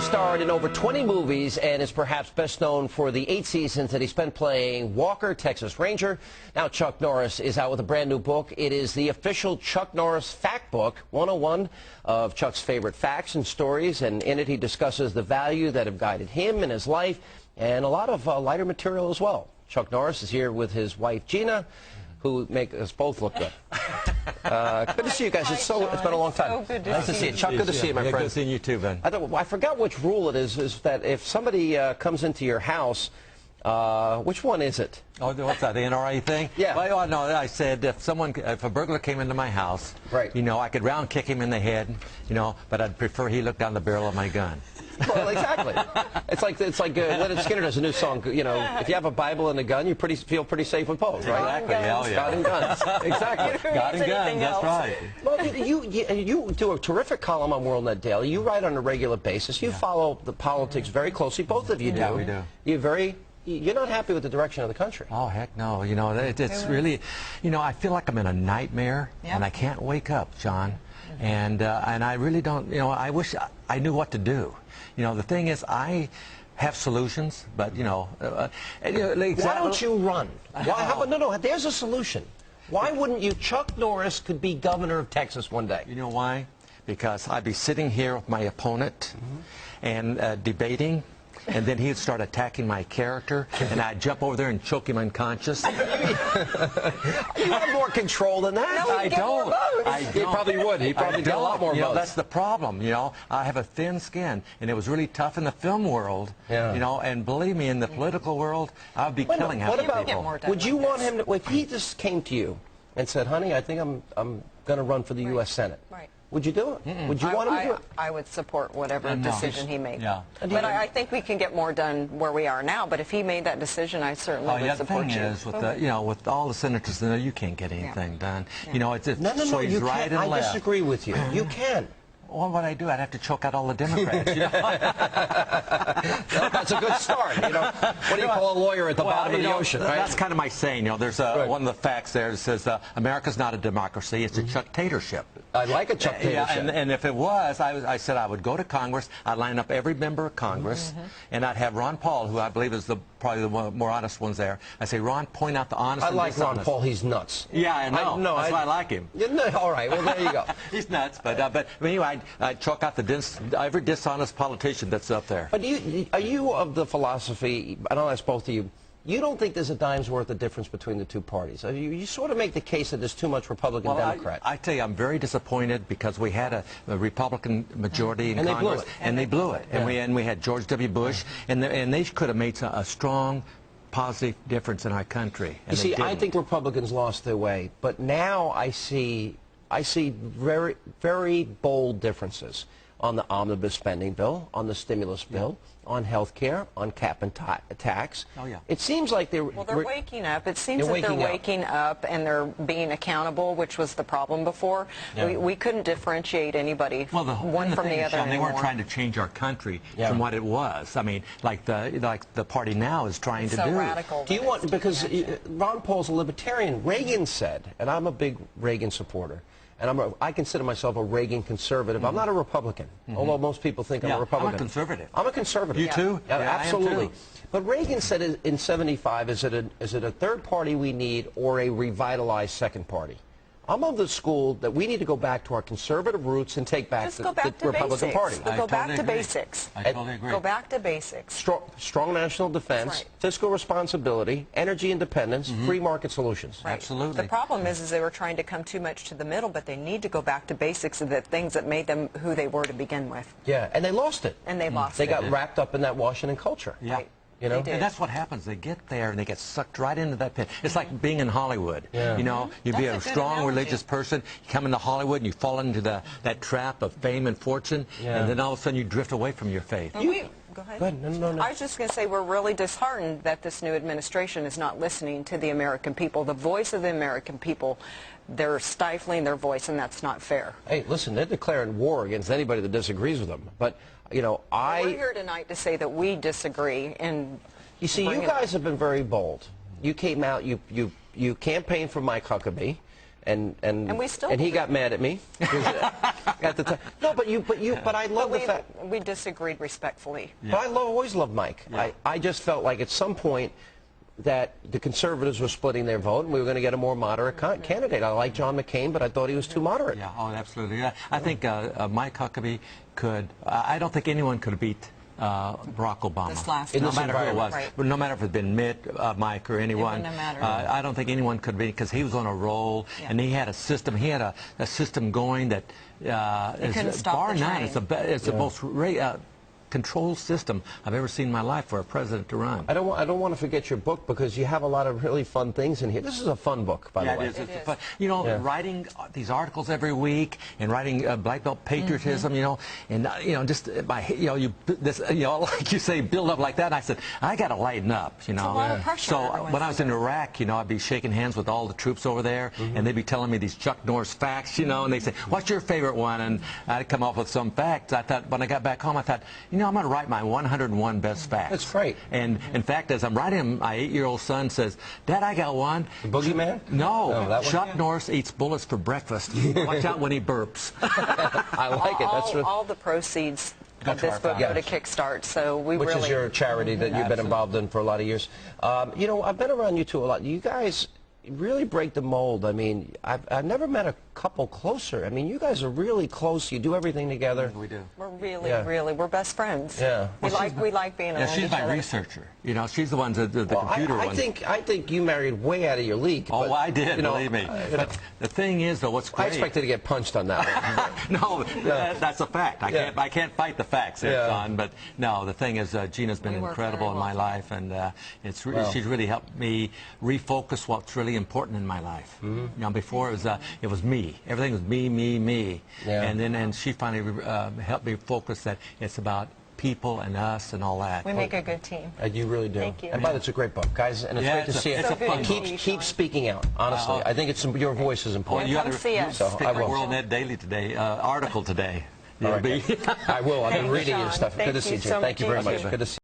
has starred in over 20 movies and is perhaps best known for the 8 seasons that he spent playing Walker, Texas Ranger. Now Chuck Norris is out with a brand new book. It is the official Chuck Norris Fact Book, 101 of Chuck's favorite facts and stories. And in it, he discusses the value that have guided him in his life and a lot of lighter material as well. Chuck Norris is here with his wife, Gina, who make us both look good. Good to see you guys. It's been a long time. So good nice to see you. Chuck, good to see you, my friend. Good seeing you too, Ben. I forgot which rule it is that if somebody comes into your house, which one is it? Oh, what's that, the NRA thing? Yeah. Well, no, I said if a burglar came into my house, right, you know, I could round kick him in the head, you know, but I'd prefer he look down the barrel of my gun. Well, exactly. It's like Leonard Skinner does a new song. You know, if you have a Bible and a gun, you feel pretty safe with both, right? Exactly. Hell yeah. God and guns. Exactly. God and guns. That's right. Well, you do a terrific column on WorldNet Daily. You write on a regular basis. You follow the politics very closely. Both of you do. Yeah, we do. You're not happy with the direction of the country. Oh, heck no. You know, it's really, you know, I feel like I'm in a nightmare, and I can't wake up, John. And I really don't, you know, I wish I knew what to do. You know, the thing is, I have solutions, but, you know... why don't you run? Why, no, there's a solution. Why wouldn't you? Chuck Norris could be governor of Texas one day. You know why? Because I'd be sitting here with my opponent and debating, and then he'd start attacking my character, and I'd jump over there and choke him unconscious. You have more control than that. No, I don't. He probably would. He probably did a lot more votes. You know, that's the problem. You know, I have a thin skin, and it was really tough in the film world. Yeah. You know, and believe me, in the political world, I'd be killing half the people. Would you want him to? If he just came to you and said, "Honey, I think I'm going to run for the U.S. Senate." Right. Would you do it? Would you want him to do it? I would support whatever decision he made. Yeah. But I think we can get more done where we are now. But if he made that decision, I certainly would support you. The thing is, with the, you know, with all the senators, you can't get anything done. You know, it's no, you right can't. and I left. disagree with you. You can. Well, what I do, I'd have to choke out all the Democrats. You know? That's a good start. You know, what do you call a lawyer at the bottom of the ocean? Right? That's kind of my saying. You know, there's one of the facts there that says America's not a democracy; it's a Chuck-tatorship. I like a Chuck-tatorship. Yeah, and if it was, I said I would go to Congress. I'd line up every member of Congress, and I'd have Ron Paul, who I believe is probably the more honest ones there. I say, Ron, point out the honest. I like Ron Paul. He's nuts. Yeah, I know. That's why I like him. All right. Well, there you go. He's nuts, but anyway, I'd chalk out every dishonest politician that's up there. But are you of the philosophy, and I'll ask both of you, you don't think there's a dime's worth of difference between the two parties? You sort of make the case that there's too much Republican-Democrat. I tell you, I'm very disappointed because we had a Republican majority in Congress, and they blew it. And we had George W. Bush, and they could have made a strong, positive difference in our country. You see, I think Republicans lost their way, but now I see very, very bold differences on the omnibus spending bill, on the stimulus bill, on health care, on cap and tax. Oh, yeah. It seems like they're waking up. It seems that they're waking up and they're being accountable, which was the problem before. Yeah. We couldn't differentiate anybody one from the other anymore. They weren't trying to change our country from what it was. I mean, like the party now is trying to do. Radical. Do you want, because Ron Paul's a libertarian. Reagan said, and I'm a big Reagan supporter, and I consider myself a Reagan conservative. I'm not a Republican, although most people think I'm a Republican. I'm a conservative. I'm a conservative. You too? Yeah, absolutely. I am too. But Reagan said in '75, is it a third party we need or a revitalized second party? I'm of the school that we need to go back to our conservative roots and take back the Republican Party. Go back to basics. I totally agree. Go back to basics. Strong national defense, fiscal responsibility, energy independence, free market solutions. Right. Absolutely. The problem is they were trying to come too much to the middle, but they need to go back to basics of the things that made them who they were to begin with. Yeah, and they lost it. And they lost it. They got wrapped up in that Washington culture. Yeah. Right. You know? And that's what happens. They get there and they get sucked right into that pit. It's like being in Hollywood. Yeah. You know, you'd be a strong religious person, you come into Hollywood and you fall into that trap of fame and fortune, and then all of a sudden you drift away from your faith. Go ahead. Go ahead. No. I was just going to say we're really disheartened that this new administration is not listening to the American people, the voice of the American people. They're stifling their voice, and that's not fair. Hey, listen, they're declaring war against anybody that disagrees with them. But, you know, we're here tonight to say that we disagree. And you see, you guys have been very bold. You came out, you campaigned for Mike Huckabee. And we still he got mad at me at the time. No, but I love the fact we disagreed respectfully. But I always loved Mike. I just felt like at some point that the conservatives were splitting their vote and we were going to get a more moderate candidate. I like John McCain, but I thought he was too moderate. Yeah, oh, absolutely. Yeah. I think Mike Huckabee could. I don't think anyone could beat Barack Obama. This last In no this matter who it was, right. no matter if it had been Mitt, Mike, or anyone. It wouldn't have mattered. I don't think anyone could be, because he was on a roll, and he had a system. He had a system going that is bar none. It's the most control system I've ever seen in my life for a president to run. I don't want to forget your book, because you have a lot of really fun things in here. This is a fun book, by the way. It is. Fun. You know, writing these articles every week and writing black belt patriotism, you know, and just by like you say, build up like that. And I said, I got to lighten up, you know. It's a lot of pressure. So when I was in Iraq, you know, I'd be shaking hands with all the troops over there, and they'd be telling me these Chuck Norris facts, you know, and they'd say, "What's your favorite one?" And I'd come up with some facts. I thought, when I got back home, I thought, you know, I'm going to write my 101 best facts. That's great. And in fact, as I'm writing them, my 8-year-old son says, "Dad, I got one." The Boogeyman? No, that one? Chuck Norris eats bullets for breakfast. Watch out when he burps. I like it. That's all the proceeds of this book go to Kickstart, so which is your charity that you've been involved in for a lot of years. You know, I've been around you two a lot. You guys really break the mold. I mean, I've never met a couple closer. I mean, you guys are really close. You do everything together. We do. We're really, we're best friends. Yeah. We like being around she's each my other. researcher. You know, she's the one the computer one. I think you married way out of your league. Oh, but, I did, you know, believe me. But the thing is, though, what's great... I expected to get punched on that one. No, that's a fact. I can't fight the facts there, John. But no, the thing is, Gina's been incredible in my life, and she's really helped me refocus what's really important in my life. You know, before it was me. Everything was me. Yeah. And she finally helped me focus that it's about people and us and all that. We make a good team. You really do. Thank you. And but it's a great book, guys, and it's great to see it. And keep speaking out. Honestly, I think your voice is important. You come see us. Pick the World Net Daily today article today. All right. I will. I've been reading your stuff. Thank Good to see you. so Thank you very much. much. Good to see you.